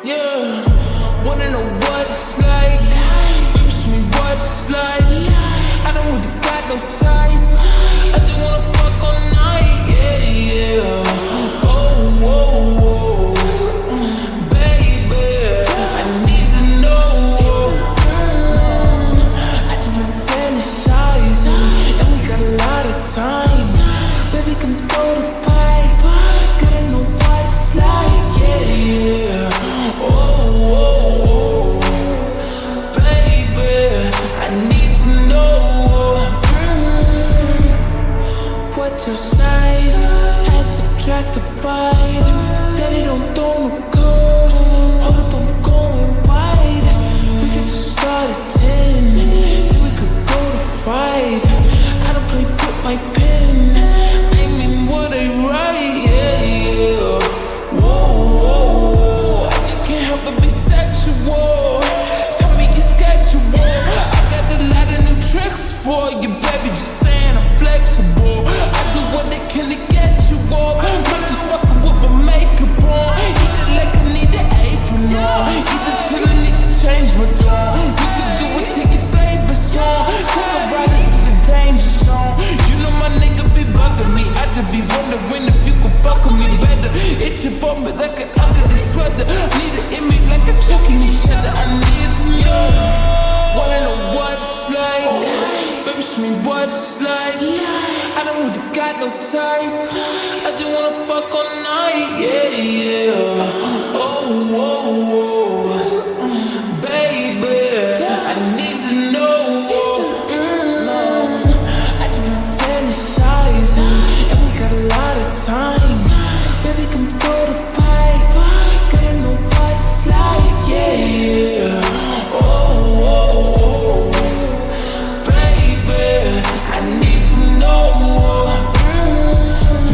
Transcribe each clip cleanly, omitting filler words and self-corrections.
Yeah, wanna know what it's like? Baby, show me what it's like. I don't really got no tights. I just wanna fuck all night. Yeah, yeah. Oh, oh, oh. Baby, I need to know. I just been fantasizing, and we got a lot of time. Baby, come throw the pipe. Gotta know what it's like. Yeah, yeah. Oh, oh, oh. Baby, I need to know. What's your size? Had subtractified. Daddy don't throw no curves. Hold up, I'm going wide. We could just start at 10, then we could go to 5. I don't play with my pen. I mean what I write. Yeah, yeah. Whoa, whoa, whoa. I just can't help but be sexual. Tell me your schedule. I got a lot of new tricks for you, baby. Just saying I'm flexible. I do what they can to get you off. Might just fucking with my makeup on. Either like I need an apron on. Either till I need to change my door. You can do it to your favorite song. Take a ride into the danger zone. You know my nigga be bugging me. I just be wondering if you could fuck with me better. Itching for me like an ugly sweater. Need it in me like a choking each other. I need to know. Wanna know what it's like? Baby, show me what it's like. I don't really got no tights. I just wanna fuck all night. Yeah, yeah. Oh, oh, oh. Baby, I need to know. I just been fantasizing, and we got a lot of time. Baby, come throw the pipe. Gotta know what it's like. Yeah, yeah. Oh, oh, oh. Baby, I need to know.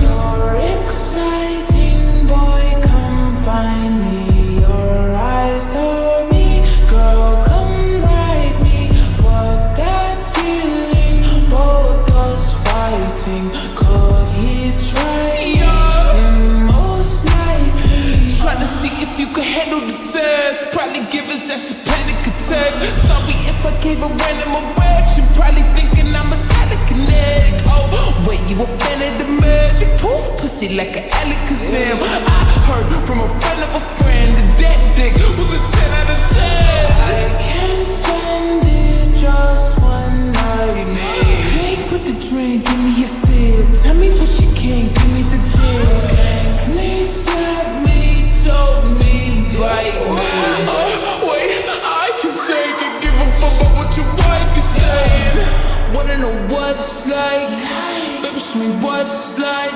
You're exciting, boy, come find me. Your eyes tell me, girl, come ride me. Fuck that feeling, both us fighting. Could he try? Most likely. Trying to see if you could handle the sass. Probably give us a panic attack. Sorry if I gave a random erection. Probably thinking I'm a telekinetic. Oh, wait, you a fan of the magic? Poof, pussy like an Alakazam. I heard from a friend of a friend that dick was a 10 out of 10. I can't stand it, just one night, man. Drink with the drink, give me a sip. Tell me what you can, give me the dick. Please slap me, choke me, bite me. Wait, I can take it, give a fuck about what your wife is saying. Wanna know what it's like? Baby, show me what it's like.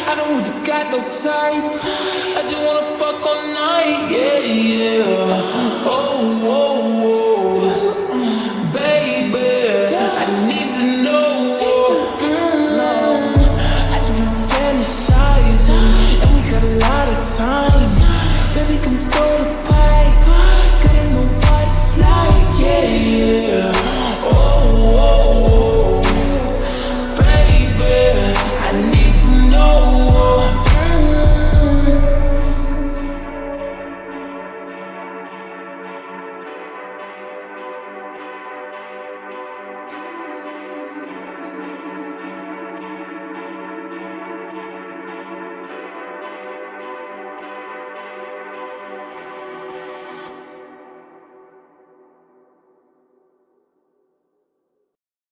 I don't really got no tights. I just wanna fuck all night. Yeah, yeah. Oh, oh.